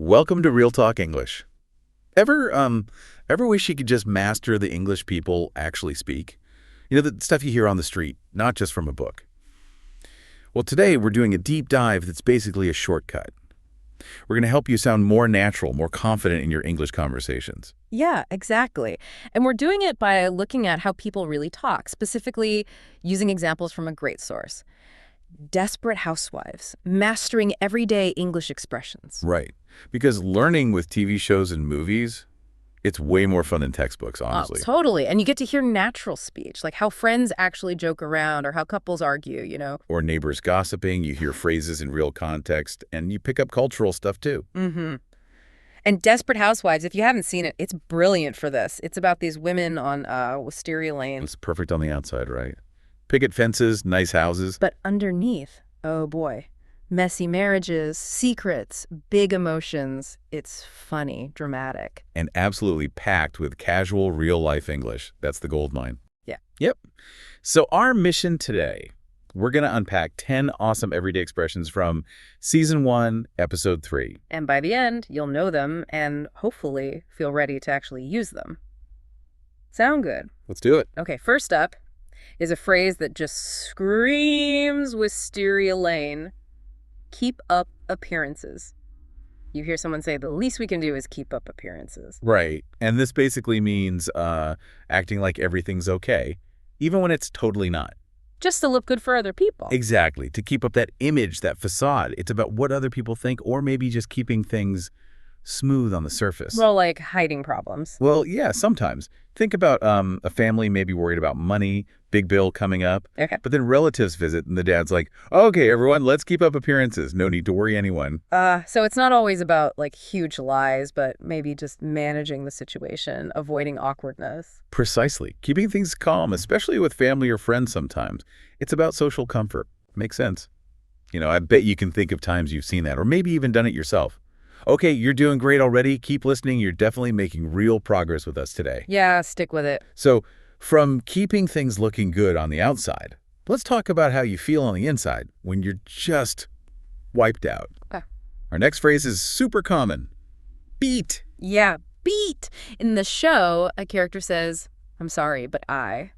Welcome to Real Talk English. Ever wish you could just master the English people actually speak? You know, the stuff you hear on the street, not just from a book. Well, today we're doing a deep dive that's basically a shortcut. We're going to help you sound more natural, more confident in your English conversations. Yeah, exactly. And we're doing it by looking at how people really talk, specifically using examples from a great source. Desperate Housewives, mastering everyday English expressions. Right. Because learning with TV shows and movies, it's way more fun than textbooks, honestly. Oh, totally. And you get to hear natural speech, like how friends actually joke around or how couples argue. Or neighbors gossiping, you hear phrases in real context, and you pick up cultural stuff too. Mm-hmm. And Desperate Housewives, if you haven't seen it, it's brilliant for this. It's about these women on Wisteria Lane. It's perfect on the outside, right? Picket fences, nice houses. But underneath, oh boy, messy marriages, secrets, big emotions. It's funny, dramatic. And absolutely packed with casual, real-life English. That's the gold mine. Yeah. Yep. So our mission today, we're going to unpack 10 awesome everyday expressions from Season 1, Episode 3. And by the end, you'll know them and hopefully feel ready to actually use them. Sound good? Let's do it. Okay, first up is a phrase that just screams Wisteria Lane. Keep up appearances. You hear someone say, the least we can do is keep up appearances. Right. And this basically means acting like everything's okay, even when it's totally not. Just to look good for other people. Exactly. To keep up that image, that facade. It's about what other people think, or maybe just keeping things smooth on the surface. Well, like hiding problems. Well, yeah, sometimes. Think about a family maybe worried about money, big bill coming up. Okay. But then relatives visit and the dad's like, okay, everyone, let's keep up appearances. No need to worry anyone. So it's not always about like huge lies, but maybe just managing the situation, avoiding awkwardness. Precisely. Keeping things calm, especially with family or friends sometimes. It's about social comfort. Makes sense. You know, I bet you can think of times you've seen that, or maybe even done it yourself. Okay, you're doing great already. Keep listening. You're definitely making real progress with us today. Yeah, stick with it. So from keeping things looking good on the outside, let's talk about how you feel on the inside when you're just wiped out. Okay. Our next phrase is super common. Beat. Yeah, beat. In the show, a character says, I'm sorry, but I'm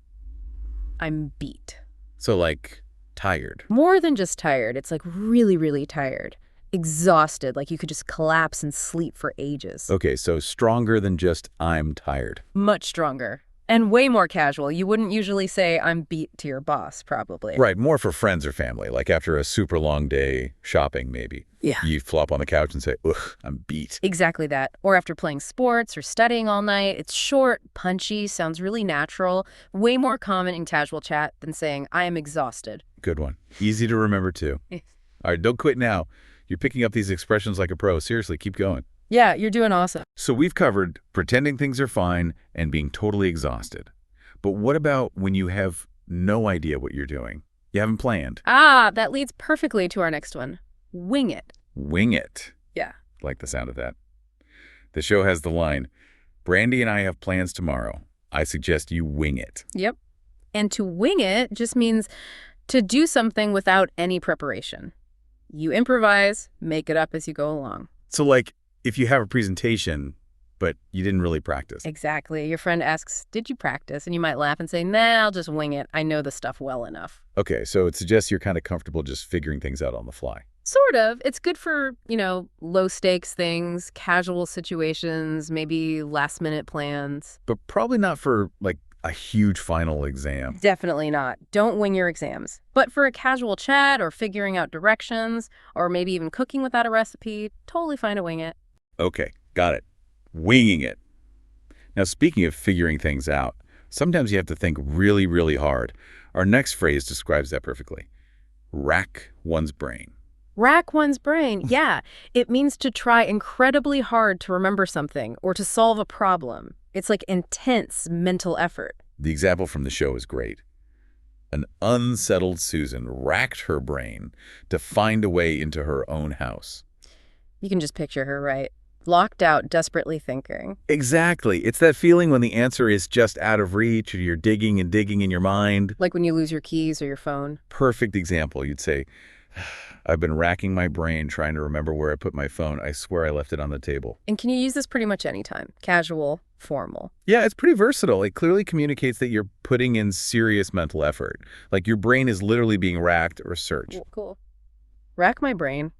beat. So like tired. More than just tired. It's like really, really tired. Exhausted, like you could just collapse and sleep for ages. Okay, so stronger than just I'm tired. Much stronger. And way more casual. You wouldn't usually say, I'm beat to your boss, probably. Right, more for friends or family, like after a super long day shopping, maybe. Yeah. You flop on the couch and say, ugh, I'm beat. Exactly that. Or after playing sports or studying all night. It's short, punchy, sounds really natural. Way more common in casual chat than saying, I am exhausted. Good one. Easy to remember, too. All right, don't quit now. You're picking up these expressions like a pro. Seriously, keep going. Yeah, you're doing awesome. So we've covered pretending things are fine and being totally exhausted. But what about when you have no idea what you're doing? You haven't planned. That leads perfectly to our next one. Wing it. Wing it. Yeah. Like the sound of that. The show has the line, Brandy and I have plans tomorrow. I suggest you wing it. Yep. And to wing it just means to do something without any preparation. You improvise, make it up as you go along. So like if you have a presentation, but you didn't really practice. Exactly. Your friend asks, did you practice? And you might laugh and say, nah, I'll just wing it. I know the stuff well enough. Okay, so it suggests you're kind of comfortable just figuring things out on the fly. Sort of. It's good for, low stakes things, casual situations, maybe last minute plans. But probably not for like a huge final exam. Definitely not. Don't wing your exams. But for a casual chat or figuring out directions or maybe even cooking without a recipe, totally fine to wing it. Okay, got it. Winging it. Now, speaking of figuring things out, sometimes you have to think really, really hard. Our next phrase describes that perfectly. Rack one's brain. Rack one's brain. Yeah. It means to try incredibly hard to remember something or to solve a problem. It's like intense mental effort. The example from the show is great. An unsettled Susan racked her brain to find a way into her own house. You can just picture her, right? Locked out, desperately thinking. Exactly. It's that feeling when the answer is just out of reach or you're digging and digging in your mind. Like when you lose your keys or your phone. Perfect example. You'd say, I've been racking my brain trying to remember where I put my phone. I swear I left it on the table. And can you use this pretty much anytime? Casual, formal. Yeah, it's pretty versatile. It clearly communicates that you're putting in serious mental effort. Like your brain is literally being racked or searched. Cool. Rack my brain.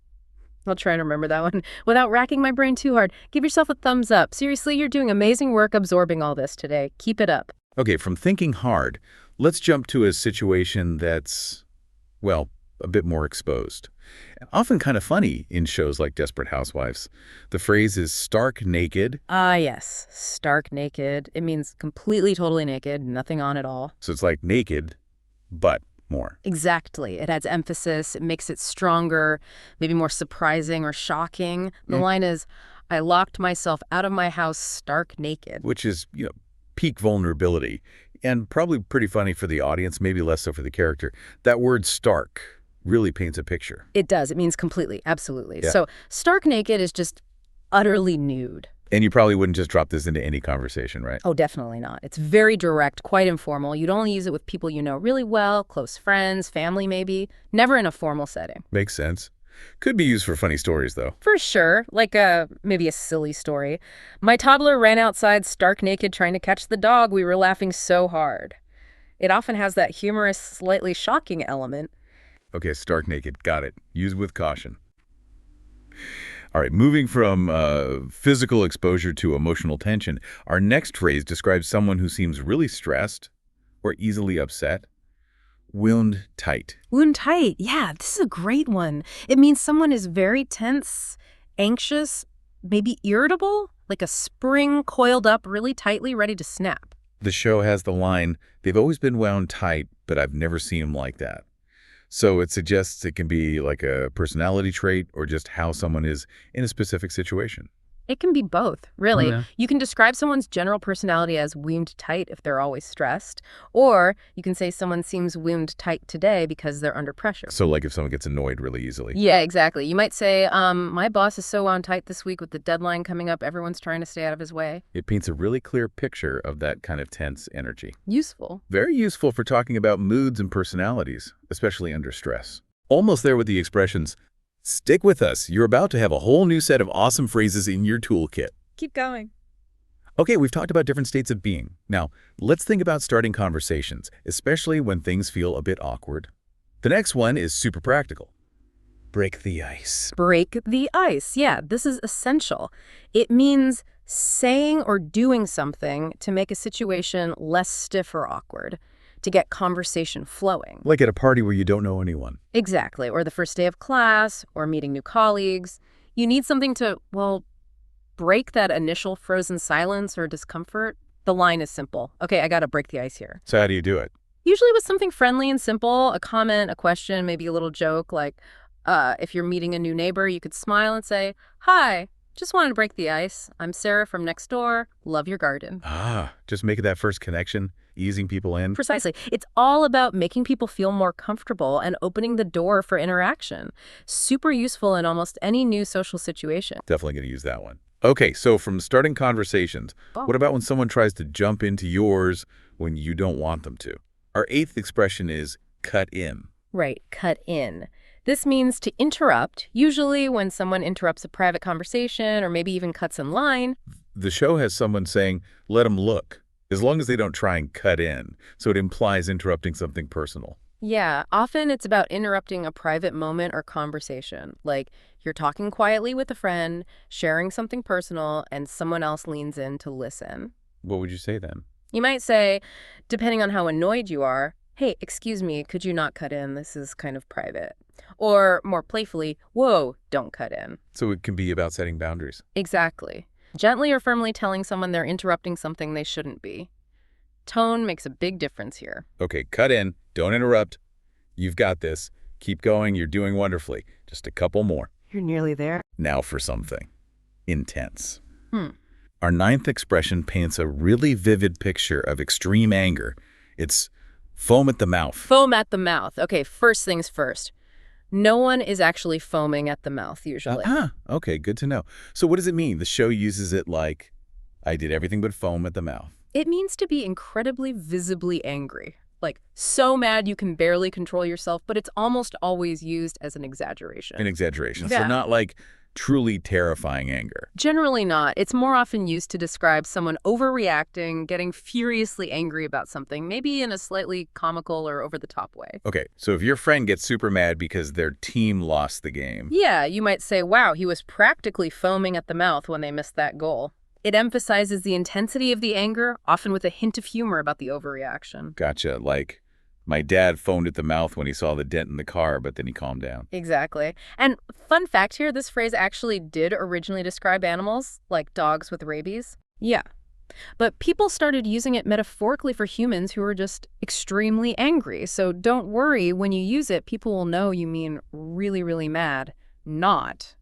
I'll try to remember that one without racking my brain too hard. Give yourself a thumbs up. Seriously, you're doing amazing work absorbing all this today. Keep it up. Okay, from thinking hard, let's jump to a situation that's, well, a bit more exposed. Often kind of funny in shows like Desperate Housewives. The phrase is stark naked. Ah, yes. Stark naked. It means completely, totally naked, nothing on at all. So it's like naked, but more. Exactly. It adds emphasis. It makes it stronger, maybe more surprising or shocking. The line is, I locked myself out of my house stark naked. Which is, peak vulnerability. And probably pretty funny for the audience, maybe less so for the character. That word stark really paints a picture. It does. It means completely. Absolutely. Yeah. So stark naked is just utterly nude. And you probably wouldn't just drop this into any conversation, right? Oh, definitely not. It's very direct, quite informal. You'd only use it with people you know really well, close friends, family maybe. Never in a formal setting. Makes sense. Could be used for funny stories, though. For sure. Like maybe a silly story. My toddler ran outside stark naked trying to catch the dog. We were laughing so hard. It often has that humorous, slightly shocking element. Okay, stark naked. Got it. Use with caution. All right, moving from physical exposure to emotional tension, our next phrase describes someone who seems really stressed or easily upset. Wound tight. Wound tight. Yeah, this is a great one. It means someone is very tense, anxious, maybe irritable, like a spring coiled up really tightly, ready to snap. The show has the line, they've always been wound tight, but I've never seen them like that. So it suggests it can be like a personality trait or just how someone is in a specific situation. It can be both, really. Yeah. You can describe someone's general personality as wound tight if they're always stressed, or you can say someone seems wound tight today because they're under pressure. So like if someone gets annoyed really easily. Yeah, exactly. You might say, my boss is so wound tight this week with the deadline coming up, everyone's trying to stay out of his way. It paints a really clear picture of that kind of tense energy. Useful. Very useful for talking about moods and personalities, especially under stress. Almost there with the expressions. Stick with us. You're about to have a whole new set of awesome phrases in your toolkit. Keep going. Okay, we've talked about different states of being. Now, let's think about starting conversations, especially when things feel a bit awkward. The next one is super practical. Break the ice. Break the ice. Yeah, this is essential. It means saying or doing something to make a situation less stiff or awkward, to get conversation flowing. Like at a party where you don't know anyone. Exactly, or the first day of class, or meeting new colleagues. You need something to, well, break that initial frozen silence or discomfort. The line is simple. Okay, I gotta break the ice here. So how do you do it? Usually with something friendly and simple, a comment, a question, maybe a little joke, like if you're meeting a new neighbor, you could smile and say, "Hi, just wanted to break the ice. I'm Sarah from next door. Love your garden." Just making that first connection, easing people in. Precisely. It's all about making people feel more comfortable and opening the door for interaction. Super useful in almost any new social situation. Definitely going to use that one. Okay, so from starting conversations, what about when someone tries to jump into yours when you don't want them to? Our eighth expression is cut in. Right, cut in. This means to interrupt, usually when someone interrupts a private conversation or maybe even cuts in line. The show has someone saying, let them look, as long as they don't try and cut in. So it implies interrupting something personal. Yeah, often it's about interrupting a private moment or conversation. Like you're talking quietly with a friend, sharing something personal, and someone else leans in to listen. What would you say then? You might say, depending on how annoyed you are, "Hey, excuse me, could you not cut in? This is kind of private." Or more playfully, "Whoa, don't cut in." So it can be about setting boundaries. Exactly. Gently or firmly telling someone they're interrupting something they shouldn't be. Tone makes a big difference here. Okay, cut in. Don't interrupt. You've got this. Keep going. You're doing wonderfully. Just a couple more. You're nearly there. Now for something intense. Our ninth expression paints a really vivid picture of extreme anger. It's foam at the mouth. Foam at the mouth. Okay, first things first. No one is actually foaming at the mouth, usually. Okay, good to know. So what does it mean? The show uses it like, I did everything but foam at the mouth. It means to be incredibly visibly angry. Like, so mad you can barely control yourself, but it's almost always used as an exaggeration. An exaggeration. Yeah. So not like truly terrifying anger. Generally not. It's more often used to describe someone overreacting, getting furiously angry about something, maybe in a slightly comical or over-the-top way. Okay, so if your friend gets super mad because their team lost the game. Yeah, you might say, wow, he was practically foaming at the mouth when they missed that goal. It emphasizes the intensity of the anger, often with a hint of humor about the overreaction. Gotcha. Like, my dad foamed at the mouth when he saw the dent in the car, but then he calmed down. Exactly. And fun fact here, this phrase actually did originally describe animals, like dogs with rabies. Yeah. But people started using it metaphorically for humans who were just extremely angry. So don't worry, when you use it, people will know you mean really, really mad, not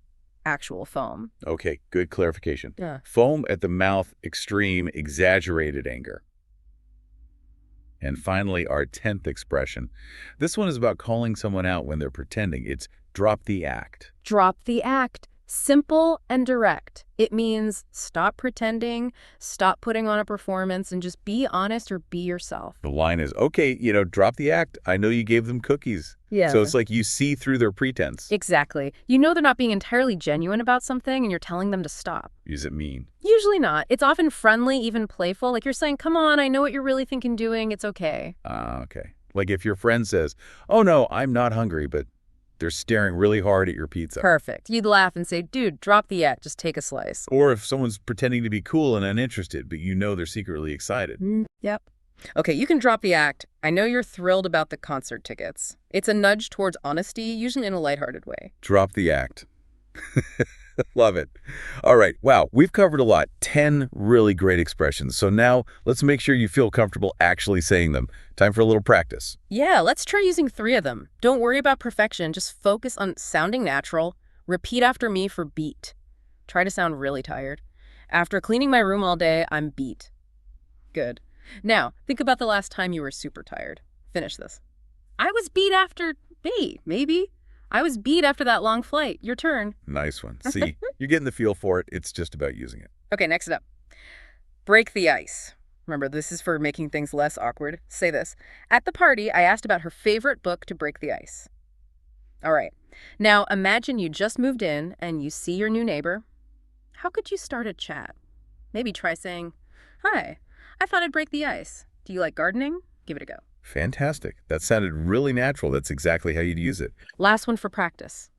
actual foam. Okay, good clarification. Yeah. Foam at the mouth, extreme, exaggerated anger. And finally, our 10th expression. This one is about calling someone out when they're pretending. It's drop the act. Drop the act. Simple and direct. It means stop pretending, stop putting on a performance, and just be honest or be yourself. The line is, okay, drop the act. I know you gave them cookies. Yeah. So it's like you see through their pretense. Exactly. You know they're not being entirely genuine about something, and you're telling them to stop. Is it mean? Usually not. It's often friendly, even playful. Like you're saying, come on, I know what you're really thinking doing. It's okay. Okay. Like if your friend says, oh no, I'm not hungry, but they're staring really hard at your pizza. Perfect. You'd laugh and say, dude, drop the act. Just take a slice. Or if someone's pretending to be cool and uninterested, but you know they're secretly excited. Yep. Okay, you can drop the act. I know you're thrilled about the concert tickets. It's a nudge towards honesty, usually in a lighthearted way. Drop the act. Love it. All right. Wow. We've covered a lot. 10 really great expressions. So now let's make sure you feel comfortable actually saying them. Time for a little practice. Yeah, let's try using 3 of them. Don't worry about perfection. Just focus on sounding natural. Repeat after me for beat. Try to sound really tired. After cleaning my room all day, I'm beat. Good. Now, think about the last time you were super tired. Finish this. I was beat after maybe. I was beat after that long flight. Your turn. Nice one. See, you're getting the feel for it. It's just about using it. Okay, next up. Break the ice. Remember, this is for making things less awkward. Say this. At the party, I asked about her favorite book to break the ice. All right. Now, imagine you just moved in and you see your new neighbor. How could you start a chat? Maybe try saying, hi, I thought I'd break the ice. Do you like gardening? Give it a go. Fantastic. That sounded really natural. That's exactly how you'd use it. Last one for practice.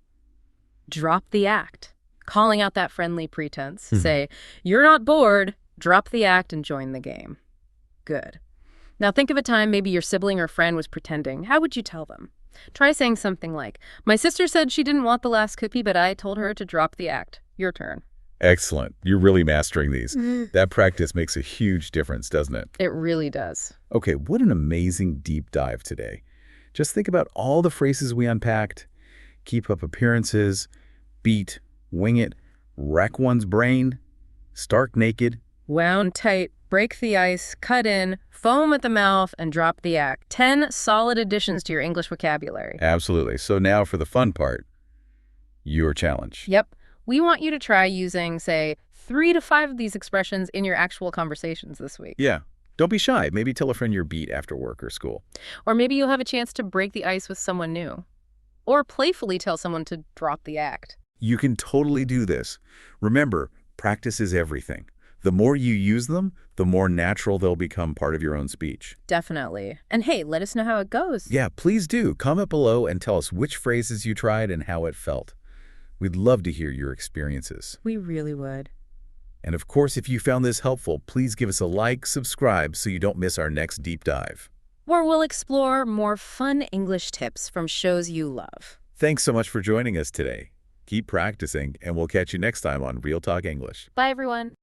Drop the act. Calling out that friendly pretense. Say, you're not bored. Drop the act and join the game. Good. Now think of a time maybe your sibling or friend was pretending. How would you tell them? Try saying something like, my sister said she didn't want the last cookie, but I told her to drop the act. Your turn. Excellent. You're really mastering these. That practice makes a huge difference, doesn't it? It really does. Okay, what an amazing deep dive today. Just think about all the phrases we unpacked. Keep up appearances, beat, wing it, wreck one's brain, stark naked. Wound tight, break the ice, cut in, foam at the mouth, and drop the act. 10 solid additions to your English vocabulary. Absolutely. So now for the fun part, your challenge. Yep. We want you to try using, say, 3 to 5 of these expressions in your actual conversations this week. Yeah. Don't be shy. Maybe tell a friend you're beat after work or school. Or maybe you'll have a chance to break the ice with someone new. Or playfully tell someone to drop the act. You can totally do this. Remember, practice is everything. The more you use them, the more natural they'll become part of your own speech. Definitely. And hey, let us know how it goes. Yeah, please do. Comment below and tell us which phrases you tried and how it felt. We'd love to hear your experiences. We really would. And of course, if you found this helpful, please give us a like, subscribe so you don't miss our next deep dive. Where we'll explore more fun English tips from shows you love. Thanks so much for joining us today. Keep practicing, and we'll catch you next time on Real Talk English. Bye, everyone.